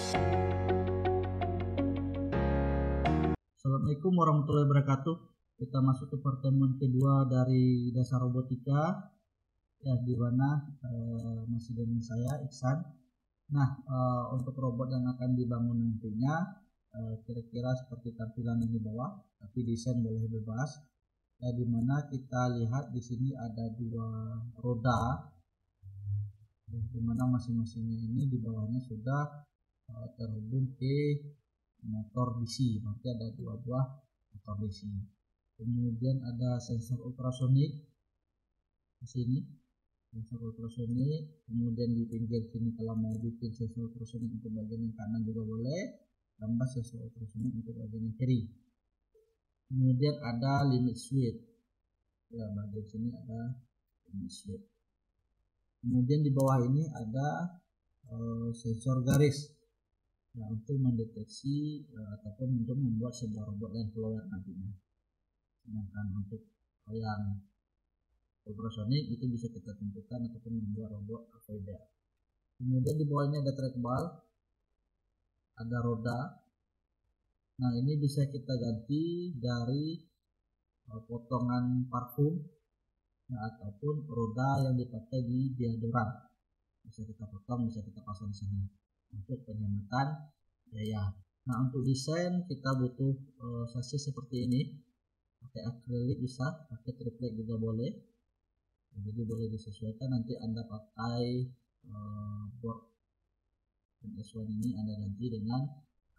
Assalamualaikum warahmatullahi wabarakatuh. Kita masuk ke pertemuan kedua dari dasar robotika, ya, di mana masih dengan saya Iksan. Nah, untuk robot yang akan dibangun nantinya kira-kira seperti tampilan yang di bawah, tapi desain boleh bebas. Ya, di mana kita lihat di sini ada dua roda, di mana masing-masingnya ini di bawahnya sudah terhubung ke motor DC, berarti ada dua buah motor DC. Kemudian ada sensor ultrasonik di sini, sensor ultrasonik. Kemudian di pinggir sini kalau mau bikin sensor ultrasonik untuk bagian yang kanan juga boleh, tambah sensor ultrasonik untuk bagian yang kiri. Kemudian ada limit switch, ya, bagian sini ada limit switch. Kemudian di bawah ini ada sensor garis, ya, untuk mendeteksi ataupun untuk membuat sebuah robot line follower nantinya. Sedangkan untuk yang ultrasonik itu bisa kita tentukan ataupun membuat robot avoider. Kemudian di bawah ini ada trackball, ada roda. Nah, ini bisa kita ganti dari potongan parfum, ya, ataupun roda yang dipakai di deodoran. Bisa kita potong, bisa kita pasang di sana untuk penghematan biaya. Nah, untuk desain kita butuh sasis seperti ini. Pakai akrilik bisa, pakai triplek juga boleh. Jadi boleh disesuaikan. Nanti Anda pakai board S1 ini Anda ganti dengan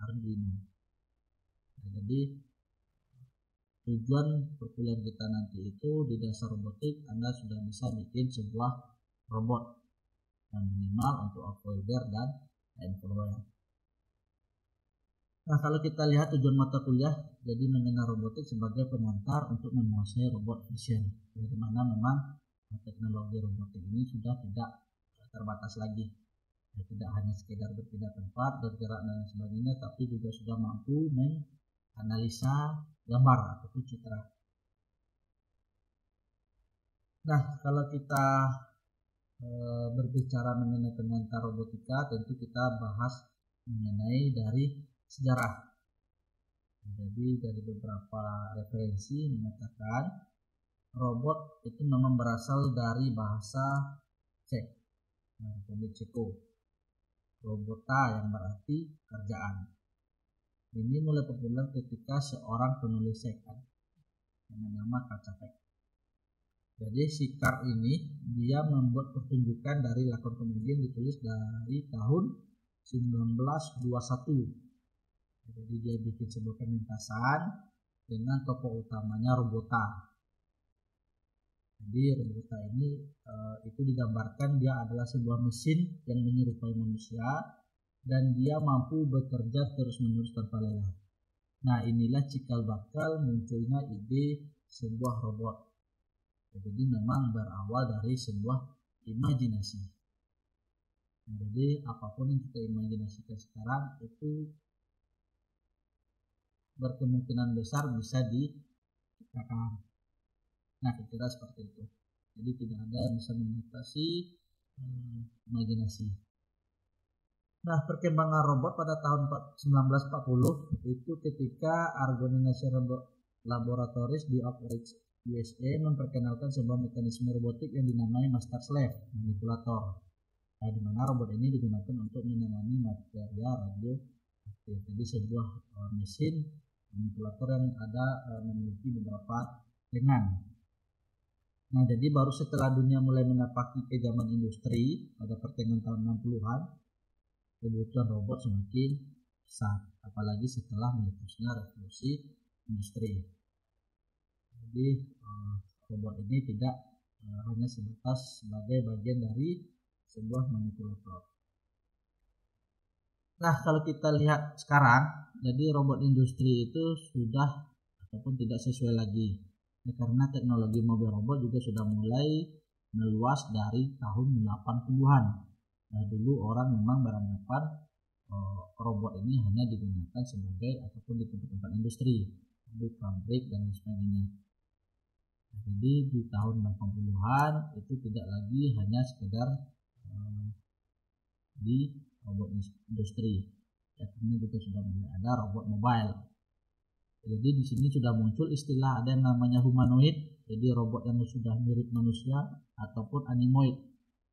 Arduino. Nah, jadi tujuan perkuliahan kita nanti itu di dasar robotik Anda sudah bisa bikin sebuah robot yang minimal untuk avoider dan line follower. Nah, kalau kita lihat tujuan mata kuliah, jadi mengenal robotik sebagai pengantar untuk menguasai robot vision, di mana memang teknologi robotik ini sudah tidak terbatas lagi, ya, tidak hanya sekedar berpindah tempat, bergerak dan sebagainya, tapi juga sudah mampu menganalisa gambar ataupun citra. Nah, kalau kita berbicara mengenai pengantar robotika, tentu kita bahas mengenai dari sejarah. Jadi dari beberapa referensi mengatakan robot itu memang berasal dari bahasa Czech, Republik Ceko. Robota yang berarti kerjaan. Ini mulai populer ketika seorang penulis Czech dengan nama Kacapek. Jadi si Karl ini dia membuat pertunjukan dari lakon komedi yang ditulis dari tahun 1921. Jadi dia bikin sebuah pementasan dengan tokoh utamanya Robota. Jadi Robota ini itu digambarkan dia adalah sebuah mesin yang menyerupai manusia dan dia mampu bekerja terus-menerus tanpa lelah. Nah, inilah cikal bakal munculnya ide sebuah robot. Jadi memang berawal dari sebuah imajinasi. Nah, jadi apapun yang kita imajinasikan sekarang itu berkemungkinan besar bisa diciptakan. Nah, kira-kira seperti itu. Jadi tidak ada yang bisa membatasi imajinasi. Nah, perkembangan robot pada tahun 1940 itu ketika Argonne National Laboratories di Oak Ridge, USA memperkenalkan sebuah mekanisme robotik yang dinamai master slave manipulator. Nah, di mana robot ini digunakan untuk menangani materia radioaktif. Jadi sebuah mesin manipulator yang ada memiliki beberapa lengan. Nah, jadi baru setelah dunia mulai menapaki ke zaman industri pada pertengahan tahun 60-an, kebutuhan robot semakin besar, apalagi setelah meletusnya revolusi industri. Jadi robot ini tidak hanya sebatas sebagai bagian dari sebuah manipulator. Nah, kalau kita lihat sekarang, jadi robot industri itu sudah ataupun tidak sesuai lagi, ya, karena teknologi mobil robot juga sudah mulai meluas dari tahun 80-an. Nah, dulu orang memang beranggapan robot ini hanya digunakan sebagai ataupun di tempat-tempat industri, di pabrik dan sebagainya. Jadi di tahun 80-an itu tidak lagi hanya sekedar di robot industri. Ya, karena juga sudah mulai ada robot mobile. Jadi di sini sudah muncul istilah ada yang namanya humanoid, jadi robot yang sudah mirip manusia, ataupun animoid,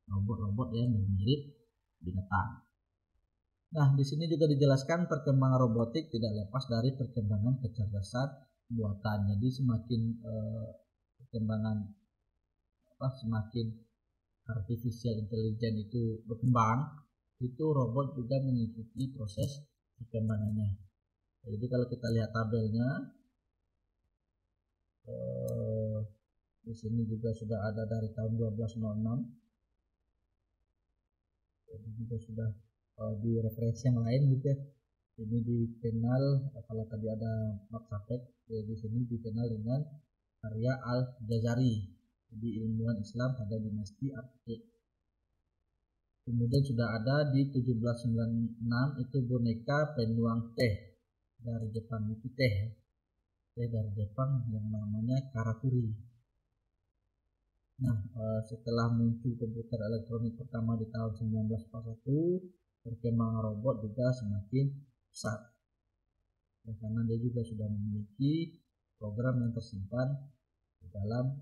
robot-robot yang mirip binatang. Nah, di sini juga dijelaskan perkembangan robotik tidak lepas dari perkembangan kecerdasan buatan. Jadi semakin semakin artificial intelligence itu berkembang, itu robot juga mengikuti proses perkembangannya. Jadi kalau kita lihat tabelnya, di sini juga sudah ada dari tahun 1206. Jadi juga sudah di referensi yang lain gitu ya. Ini dikenal, kalau tadi ada Mark Sapek, ya di sini dikenal dengan karya Al-Jazari, jadi ilmuwan Islam pada dinasti Archaic. Kemudian sudah ada di 1796 itu boneka penuang teh dari Jepang, itu teh dari Jepang yang namanya karakuri. Nah, setelah muncul komputer elektronik pertama di tahun 1941, perkembangan robot juga semakin pesat. Ya, karena dia juga sudah memiliki program yang tersimpan di dalam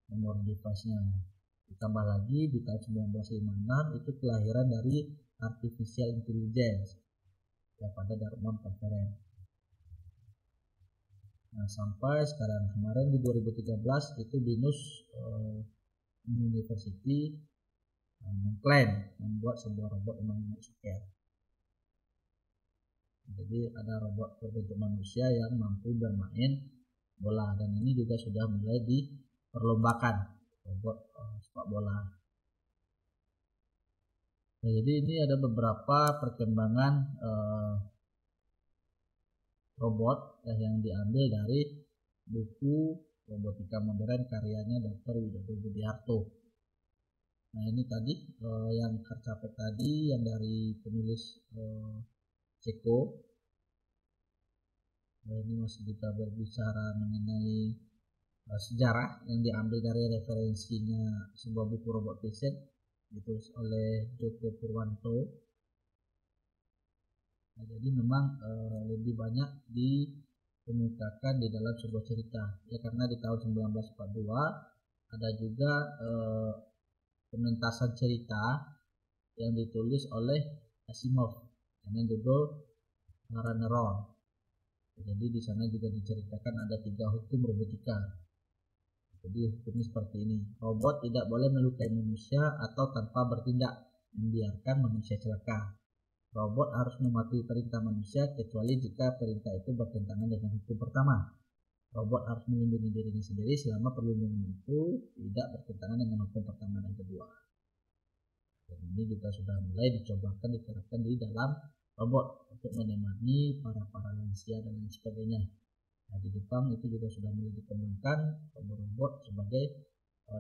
memori device-nya. Ditambah lagi di tahun 1956 itu kelahiran dari artificial intelligence ya pada Dartmouth Conference. Nah, sampai sekarang kemarin di 2013 itu BINUS University mengklaim membuat sebuah robot humanoid soccer. Jadi ada robot berbentuk manusia yang mampu bermain bola, dan ini juga sudah mulai diperlombakan, robot sepak bola. Nah, jadi ini ada beberapa perkembangan robot yang diambil dari buku Robotika Modern karyanya Dr. Widodo Budiarto. Nah, ini tadi yang Karcapek tadi yang dari penulis Ceko. Nah, ini masih kita berbicara mengenai sejarah yang diambil dari referensinya sebuah buku robot riset ditulis oleh Joko Purwanto. Nah, jadi memang lebih banyak dikemukakan di dalam sebuah cerita ya, karena di tahun 1942 ada juga pementasan cerita yang ditulis oleh Asimov dengan judul Ragnarok. Jadi di sana juga diceritakan ada 3 hukum robotika. Jadi hukumnya seperti ini: robot tidak boleh melukai manusia atau tanpa bertindak membiarkan manusia celaka. Robot harus mematuhi perintah manusia kecuali jika perintah itu bertentangan dengan hukum pertama. Robot harus melindungi dirinya sendiri selama perlindungan itu tidak bertentangan dengan hukum pertama dan kedua. Dan ini juga sudah mulai dicobakan diterapkan di dalam robot untuk menemani para lansia dan lain sebagainya. Nah, di Jepang itu juga sudah mulai dikembangkan robot sebagai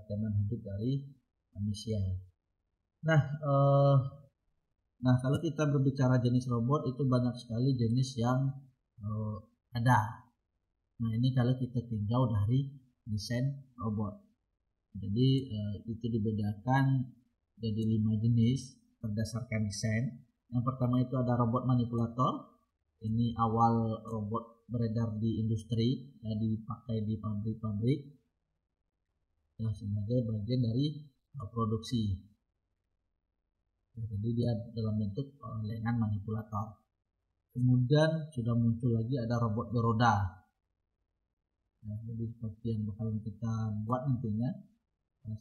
teman hidup dari manusia. Nah, kalau kita berbicara jenis robot itu banyak sekali jenis yang ada. Nah, ini kalau kita tinjau dari desain robot. Jadi itu dibedakan jadi 5 jenis berdasarkan desain. Yang pertama itu ada robot manipulator. Ini awal robot beredar di industri, ya, dipakai di pabrik-pabrik ya, sebagai bagian dari produksi. Jadi dia dalam bentuk lengan manipulator. Kemudian sudah muncul lagi ada robot beroda. Nah, jadi seperti yang bakalan kita buat nantinya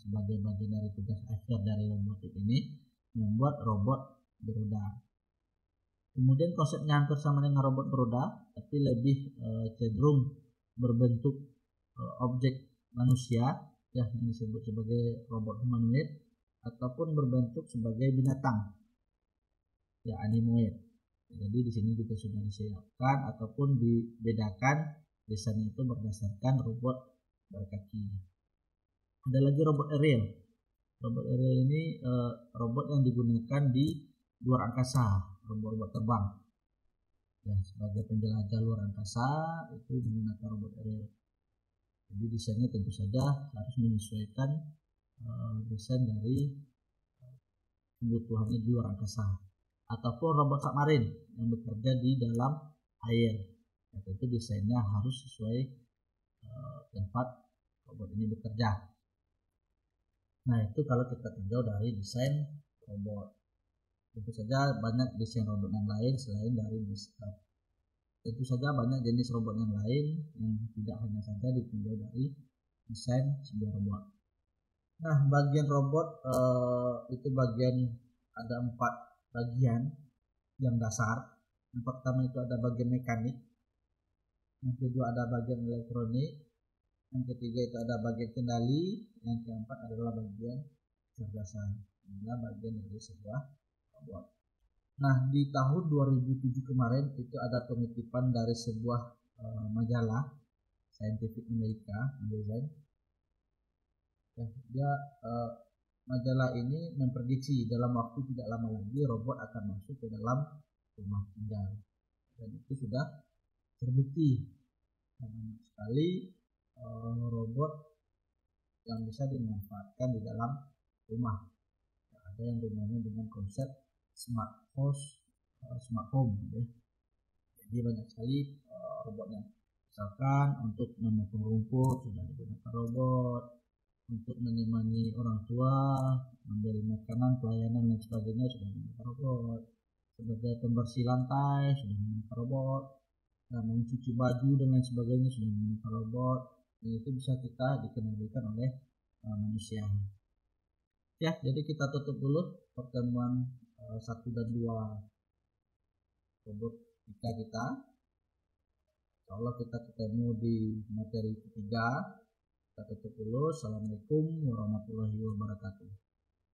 sebagai bagian dari tugas akhir dari robotik ini, membuat robot beroda. Kemudian konsepnya hampir sama dengan robot beroda, tapi lebih cenderung berbentuk objek manusia ya, yang disebut sebagai robot humanoid, ataupun berbentuk sebagai binatang ya, animoid. Jadi di sini juga sudah disiapkan ataupun dibedakan desainnya itu berdasarkan robot berkaki. Ada lagi robot aerial. Robot aerial ini robot yang digunakan di luar angkasa, robot terbang ya, sebagai penjelajah luar angkasa itu menggunakan robot aerial. Jadi desainnya tentu saja harus menyesuaikan desain dari kebutuhannya di luar angkasa. ataupun robot submarin yang bekerja di dalam air. Ya, tentu desainnya harus sesuai tempat robot ini bekerja. Nah, itu kalau kita tinjau dari desain robot. Tentu saja banyak desain robot yang lain selain dari tentu saja banyak jenis robot yang lain yang tidak hanya saja ditinjau dari desain sebuah robot. Nah, bagian robot itu ada 4 bagian yang dasar. Yang pertama itu ada bagian mekanik, yang kedua ada bagian elektronik, yang ketiga itu ada bagian kendali, yang keempat adalah bagian kecerdasan. Inilah bagian dari sebuah robot. Nah, di tahun 2007 kemarin itu ada pengutipan dari sebuah majalah Scientific America Magazine. Dia majalah ini memprediksi dalam waktu tidak lama lagi robot akan masuk ke dalam rumah tinggal, dan itu sudah terbukti banyak sekali robot yang bisa dimanfaatkan di dalam rumah. Ada yang rumahnya dengan konsep smart home ya. Jadi banyak sekali robotnya. Misalkan untuk memotong rumput sudah digunakan robot, untuk menemani orang tua, memberi makanan, pelayanan dan sebagainya sudah menggunakan robot. Sebagai pembersih lantai sudah menggunakan robot, dan mencuci baju dan lain sebagainya sudah menggunakan robot. Dan itu bisa kita dikendalikan oleh manusia. Ya, jadi kita tutup dulu pertemuan 1 dan 2 robotika kita. Insyaallah kita ketemu di materi ketiga. Kita tutup dulu. Assalamualaikum warahmatullahi wabarakatuh.